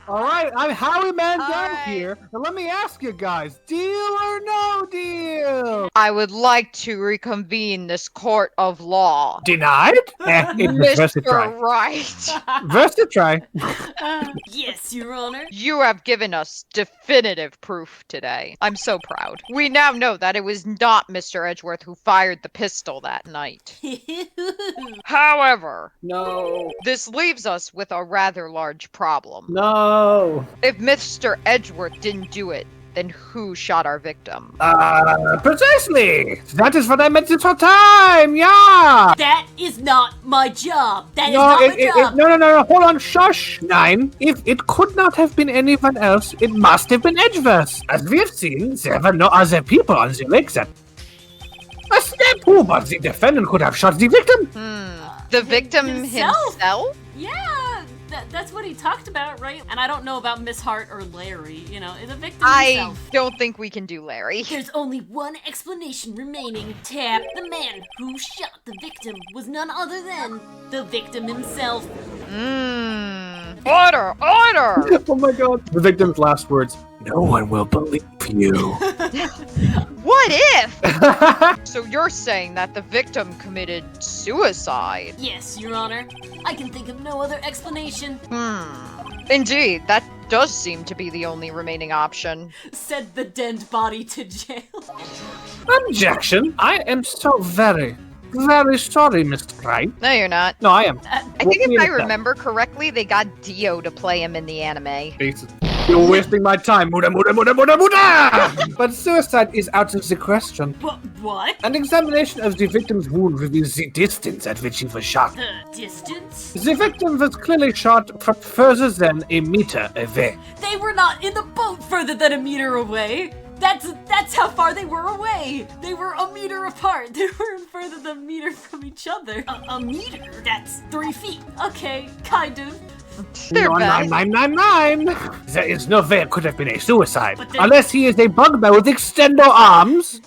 All right, I'm Howie Mandel right. here, and let me ask you guys, deal or no deal? I would like to reconvene this court of law. Denied? It was worth a try. Mr. Wright, Worth a try. Yes, Your Honor. you have given us definitive proof today. I'm so proud. We now know that it was not Mr. Edgeworth who fired the pistol that night. However, No. this leaves us with a rather large problem. No. If Mr. Edgeworth didn't do it, then who shot our victim? Precisely. That is what I meant this whole time. Yeah. That is not my job. That is No, not my job. no. Hold on. Shush. 9. If it could not have been anyone else, it must have been Edgeworth. As we have seen, there were no other people on the lake that. A step who, but the defendant could have shot the victim. The victim himself? himself? Yeah, that's what he talked about, right? And I don't know about Miss Hart or Larry. You know, the victim I himself. don't think we can do Larry. There's only one explanation remaining. Tap, the man who shot the victim was none other than the victim himself. Order! Order! Oh my god. The victim's last words. No one will believe you. What if? So you're saying that the victim committed suicide? Yes, Your Honor. I can think of no other explanation. Indeed, that does seem to be the only remaining option. Send the dead body to jail. Objection. I am so very sorry, Mr. Wright. No, you're not. No, I am. I think if I remember correctly, they got Dio to play him in the anime. You're wasting my time. Muda. But suicide is out of the question. What? An examination of the victim's wound reveals the distance at which he was shot. The distance? The victim was clearly shot from further than a meter away. They were not in the boat further than a meter away. That's how far they were away. They were a meter apart. They were further than a meter from each other. A meter? That's 3 feet. Okay, kind of. They're bad. 999. There is no way it could have been a suicide. But then- Unless he is a bugbear with extendo arms.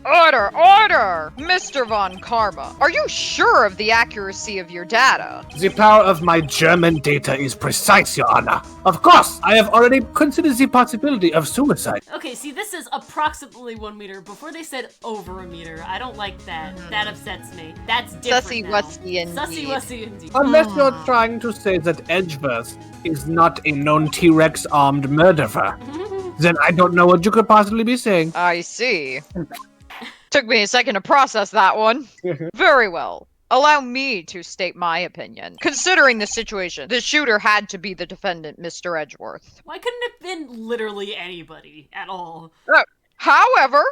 Order! Order! Mr. Von Karma, are you sure of the accuracy of your data? The power of my German data is precise, Your Honor. Of course, I have already considered the possibility of suicide. Okay, see, this is approximately 1 meter. Before they said over a meter. I don't like that. That upsets me. That's different Sussy now. wussy indeed. Sussy wussy indeed. Unless you're trying to say that Edgeworth is not a known T-Rex armed murderer, then I don't know what you could possibly be saying. I see. Took me a second to process that one. Very well. Allow me to state my opinion. Considering the situation, the shooter had to be the defendant, Mr. Edgeworth. Why couldn't it have been literally anybody at all? However,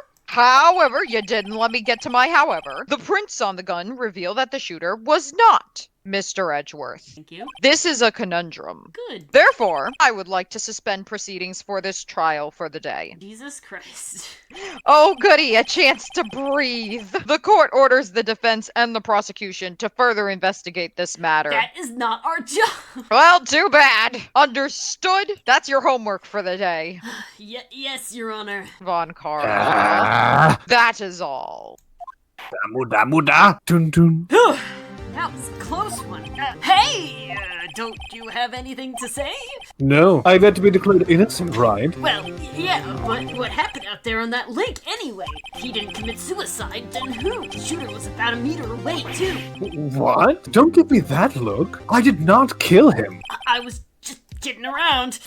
you didn't let me get to my however. The prints on the gun reveal that the shooter was not Mr. Edgeworth. Thank you. This is a conundrum. Good. Therefore, I would like to suspend proceedings for this trial for the day. Jesus Christ. Oh, goody, a chance to breathe. The court orders the defense and the prosecution to further investigate this matter. That is not our job. Well, too bad. Understood? That's your homework for the day, Yes, Your Honor. Von Karma. That is all. Muda. Dun dun. That was a close one. Hey! Don't you have anything to say? No, I get to be declared innocent, right? Well, yeah, but what happened out there on that lake anyway? If he didn't commit suicide, then who? The shooter was about a meter away, too. What? Don't give me that look. I did not kill him. I was just kidding around.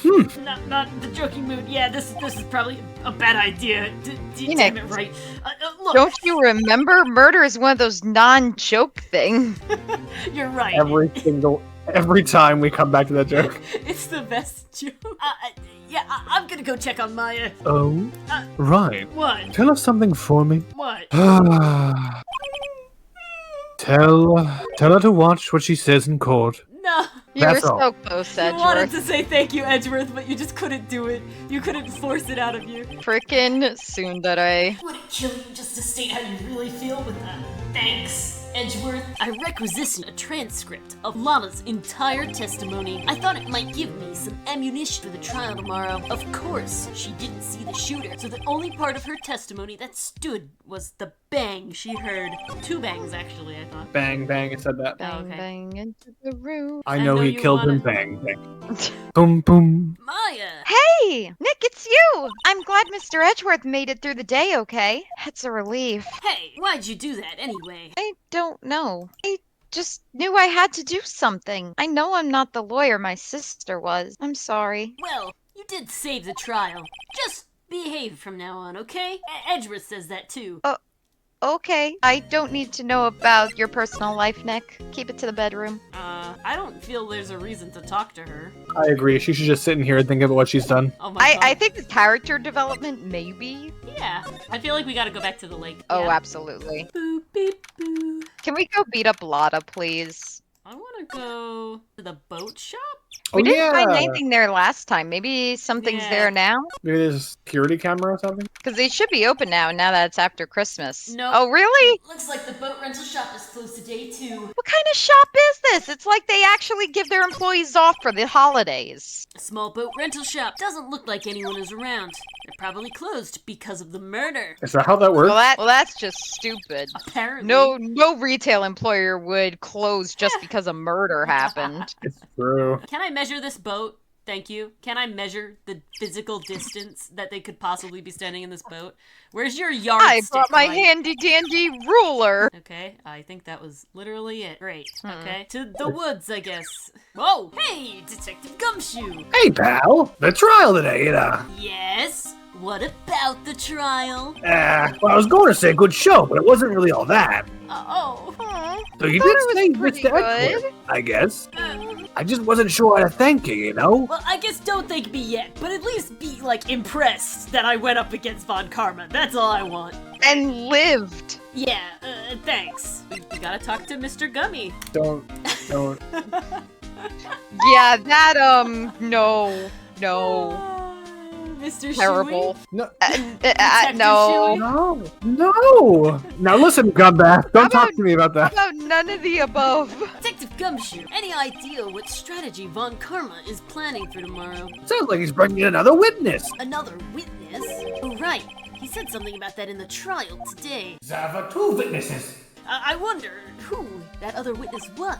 Not the joking mood. Yeah, this is probably a bad idea. Damn it, right. Look, Don't you remember? Murder is one of those non-joke things. you're right. Every time we come back to that joke. It's the best joke. I'm gonna go check on Maya. Oh, right. What? Tell us something for me. What? Tell her to watch what she says in court. No. You were That's all. so close, You wanted Edgeworth. to say thank you, Edgeworth, but you just couldn't do it. You couldn't force it out of you. Frickin' tsundere. Would it kill you just to state how you really feel with that? Thanks. Edgeworth. I requisition a transcript of Lana's entire testimony. I thought it might give me some ammunition for the trial tomorrow. Of course, she didn't see the shooter, so the only part of her testimony that stood was the bang she heard. 2 bangs, actually, I thought. Bang, bang, it said that. Bang, okay. bang into the room. I know he you killed him, wanna- bang, bang. Boom, boom. Maya! Hey, Nick, it's you! I'm glad Mr. Edgeworth made it through the day okay. It's a relief. Hey, why'd you do that anyway? I don't know. I just knew I had to do something. I know I'm not the lawyer my sister was. I'm sorry. Well, you did save the trial. Just behave from now on, okay? Edgeworth says that too. Okay, I don't need to know about your personal life, Nick. Keep it to the bedroom. I don't feel there's a reason to talk to her. I agree. She should just sit in here and think about what she's done. Oh my god. I think the character development, maybe. Yeah. I feel like we gotta go back to the lake. Oh, Yeah. absolutely. Boop, beep, boo. Can we go beat up Lotta, please? I wanna go to the boat shop? We Oh, didn't yeah. find anything there last time. Maybe something's Yeah. there now? Maybe there's a security camera or something? Because they should be open now that it's after Christmas. No. Oh, really? Looks like the boat rental shop is closed today too. What kind of shop is this? It's like they actually give their employees off for the holidays. A small boat rental shop. Doesn't look like anyone is around. They're probably closed because of the murder. Is that how that works? Well, that's just stupid. Apparently. No retail employer would close just because a murder happened. It's true. Can I measure this boat? Thank you. Can I measure the physical distance that they could possibly be standing in this boat? Where's your yardstick? I brought my Mike? handy dandy ruler. Okay, I think that was literally it. Great. Okay, to the woods, I guess. Whoa! Hey, Detective Gumshoe! Hey, pal. The trial today, Yes? What about the trial? well, I was going to say good show, but it wasn't really all that. Oh. So you Thought did it was say pretty Mr. good. Edgeworth, I guess. I just wasn't sure how to thank you, you know? Well, I guess don't thank me yet, but at least be, like, impressed that I went up against Von Karma. That's all I want. And lived. Yeah, thanks. We gotta talk to Mr. Gummy. Don't. Yeah, that, no. Mr. Terrible. No. No. No. Now listen, Gumbath. Don't talk to me about that. How about none of the above? Detective Gumshoe, any idea what strategy Von Karma is planning for tomorrow? Sounds like he's bringing in another witness. Another witness? Oh, right. He said something about that in the trial today. There 2 witnesses. I wonder who that other witness was.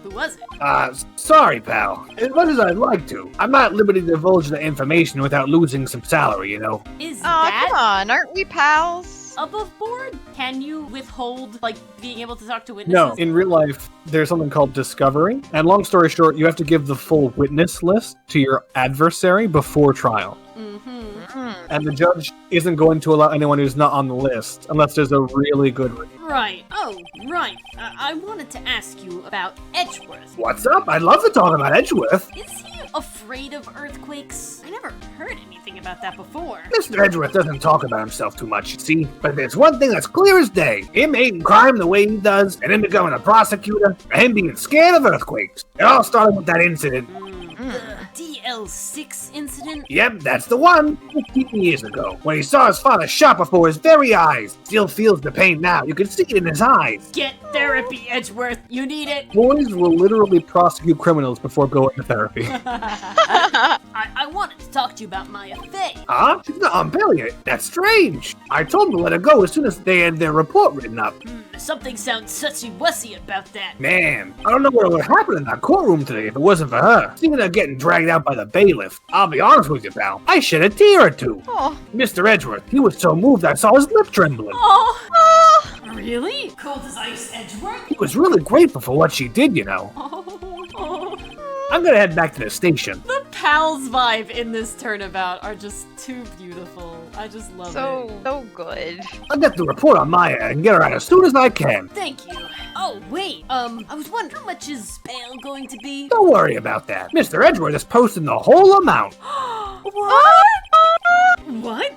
Who was it? Sorry, pal. As much as I'd like to, I'm not at liberty to divulge the information without losing some salary, you know? Is Oh, that come on. Aren't we pals? above board? Can you withhold, like, being able to talk to witnesses? No, in real life, there's something called discovery. And long story short, you have to give the full witness list to your adversary before trial. And the judge isn't going to allow anyone who's not on the list unless there's a really good reason. Right. Oh, right. I wanted to ask you about Edgeworth. What's up? I'd love to talk about Edgeworth. Is he afraid of earthquakes? I never heard anything about that before. Mr. Edgeworth doesn't talk about himself too much, you see. But there's one thing that's clear as day. Him hating crime the way he does, and him becoming a prosecutor, and him being scared of earthquakes. It all started with that incident. The DL6 incident? Yep, that's the one. 15 years ago, when he saw his father shot before his very eyes. Still feels the pain now. You can see it in his eyes. Get therapy, Edgeworth. You need it. Boys will literally prosecute criminals before going to therapy. I wanted to talk to you about Maya Fey. Huh? She's not on bail yet. That's strange. I told them to let her go as soon as they had their report written up. Something sounds sussy-wussy about that. Man, I don't know what would happen in that courtroom today if it wasn't for her. Seeing her getting dragged out by the bailiff. I'll be honest with you, pal. I shed a tear or two. Oh. Mr. Edgeworth, he was so moved I saw his lip trembling. Oh, really? Cold as ice, Edgeworth? He was really grateful for what she did, you know. I'm gonna head back to the station. The pals vibe in this turnabout are just too beautiful. I just love it. So good. I'll get the report on Maya and get her out as soon as I can. Thank you. Oh, wait. I was wondering how much is bail going to be? Don't worry about that. Mr. Edgeworth is posting the whole amount. What? What?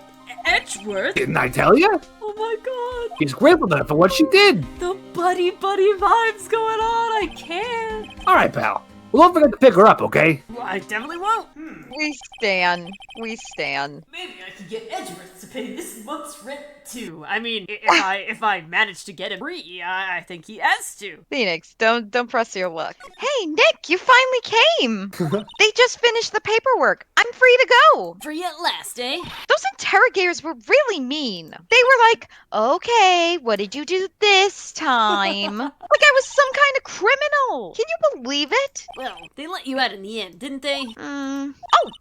Edgeworth? Didn't I tell you? Oh my god. He's grateful to her for what she did. The buddy vibes going on. I can't. All right, pal. Well, don't forget to pick her up, okay? Well, I definitely won't. We stand. We stand. Maybe I could get Edgeworth to pay this month's rent too. I mean, if I manage to get him free, I think he has to. Phoenix, don't press your luck. Hey, Nick, you finally came. They just finished the paperwork. I'm free to go. Free at last, eh? Those interrogators were really mean. They were like, okay, what did you do this time? Like I was some kind of criminal. Can you believe it? Well, they let you out in the end, didn't they? Oh,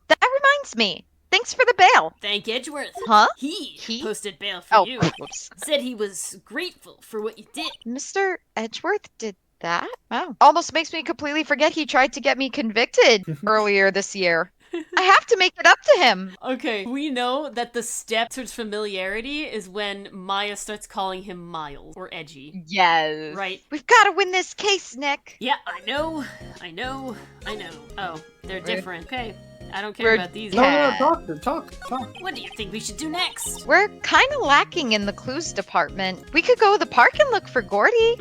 that reminds me. Thanks for the bail. Thank Edgeworth. Huh? He posted bail for you. Whoops. Said he was grateful for what you did. Mr. Edgeworth did that? Wow. Almost makes me completely forget he tried to get me convicted earlier this year. I have to make it up to him. Okay, we know that the step towards familiarity is when Maya starts calling him Miles or Edgy. Yes. Right. We've got to win this case, Nick. Yeah, I know. Oh, they're different. Okay, I don't care We're about these. No, talk. What do you think we should do next? We're kind of lacking in the clues department. We could go to the park and look for Gordy.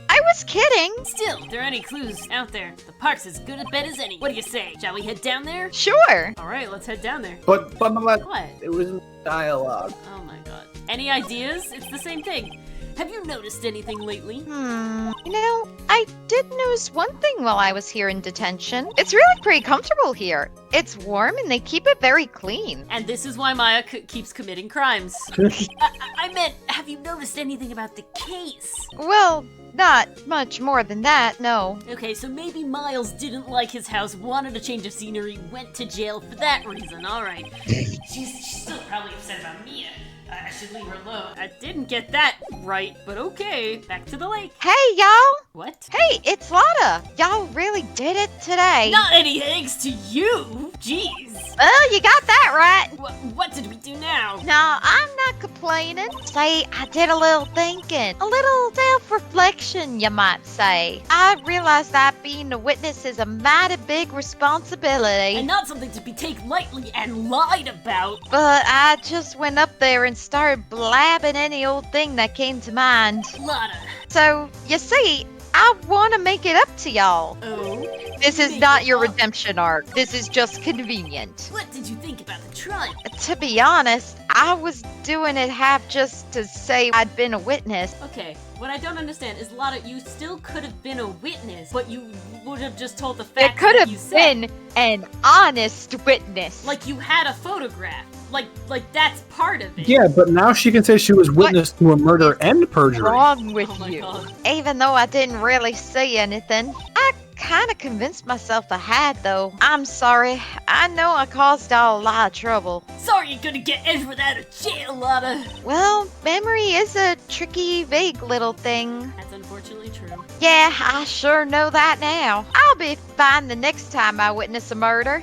I was kidding. Still, if there are any clues out there, the park's as good a bet as any. What do you say? Shall we head down there? Sure. All right, let's head down there. But What? it was dialogue. Oh my god. Any ideas? It's the same thing. Have you noticed anything lately? You know, I did notice one thing while I was here in detention. It's really pretty comfortable here. It's warm and they keep it very clean. And this is why Maya keeps committing crimes. I meant, have you noticed anything about the case? Well, not much more than that, no. Okay, so maybe Miles didn't like his house, wanted a change of scenery, went to jail for that reason. All right. She's still probably upset about Mia. I should leave her alone. I didn't get that right, but okay. Back to the lake. Hey, y'all! What? Hey, it's Lotta! Y'all really did it today. Not any thanks to you! Jeez! Well, you got that right. What did we do now? No, I'm not complaining. Say, I did a little thinking. A little self-reflection, you might say. I realized that being a witness is a mighty big responsibility. And not something to be taken lightly and lied about. But I just went up there and started blabbing any old thing that came to mind. Lotta. So, you see, I want to make it up to y'all. Oh? This is not your redemption arc. This is just convenient. What did you think about the trial? To be honest, I was doing it half just to say I'd been a witness. Okay, what I don't understand is, Lotta, you still could have been a witness, but you would have just told the facts It could that you have said. been an honest witness. Like you had a photograph. Like that's part of it. Yeah, but now she can say she was witness to a murder and perjury. wrong with Oh my you? God. Even though I didn't really say anything, I kind of convinced myself I had, though. I'm sorry. I know I caused y'all a lot of trouble. Sorry you're gonna get Edward out of jail, Lotta. Well, memory is a tricky, vague little thing. That's unfortunately true. Yeah, I sure know that now. I'll be fine the next time I witness a murder.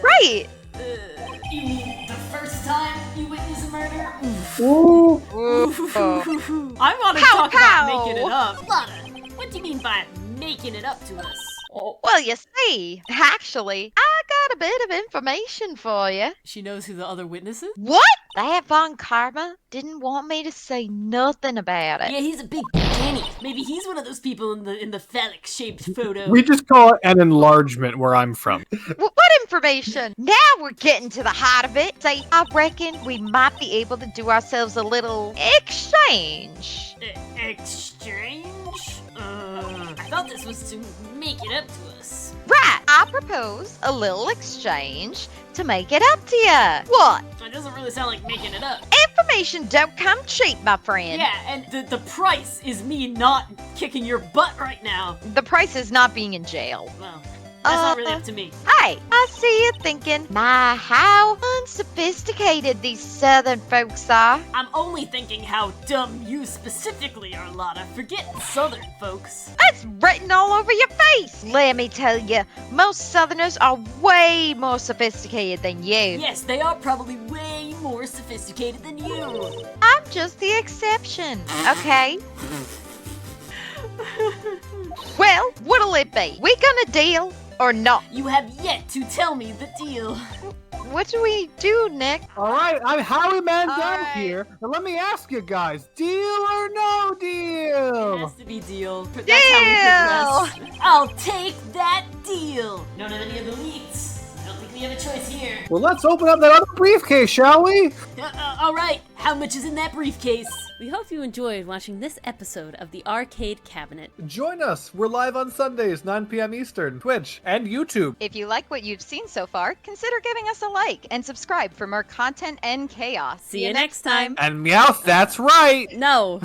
Right. You mean the first time you witness a murder? Ooh. I want to Pow, talk pow. about making it up. Lotta, what do you mean by making it up to us? Well, you see, actually, I got a bit of information for you. She knows who the other witness is? What? That Von Karma didn't want me to say nothing about it. Yeah, he's a big Danny. Maybe he's one of those people in the phallic-shaped photo. We just call it an enlargement where I'm from. What information? Now we're getting to the heart of it. Say, I reckon we might be able to do ourselves a little exchange. Exchange? I thought this was to make it up to us. Right, I propose a little exchange to make it up to you. What? It doesn't really sound like making it up. Information don't come cheap, my friend. Yeah, and the price is me not kicking your butt right now. The price is not being in jail. Well, that's not really up to me. Hey, I see you thinking, my, how unsophisticated these southern folks are. I'm only thinking how dumb you specifically are, Lotta. Forget southern folks. That's written all over your face. Let me tell you, most southerners are way more sophisticated than you. Yes, they are probably way more sophisticated than you. I'm just the exception, okay? Well, what'll it be? We gonna deal or not? You have yet to tell me the deal. What do we do, Nick? All right, I'm Howie Mandel All right. here. Now let me ask you guys, deal or no It deal? has to be deal. That's how we progress. I'll take that deal. We don't have any other leads. I don't think we have a choice here. Well, let's open up that other briefcase, shall we? All right, how much is in that briefcase? We hope you enjoyed watching this episode of the Arcade Cabinet. Join us. We're live on Sundays, 9 p.m. Eastern, Twitch, and YouTube. If you like what you've seen so far, consider giving us a like and subscribe for more content and chaos. See you next time. And Meowth, that's right! No.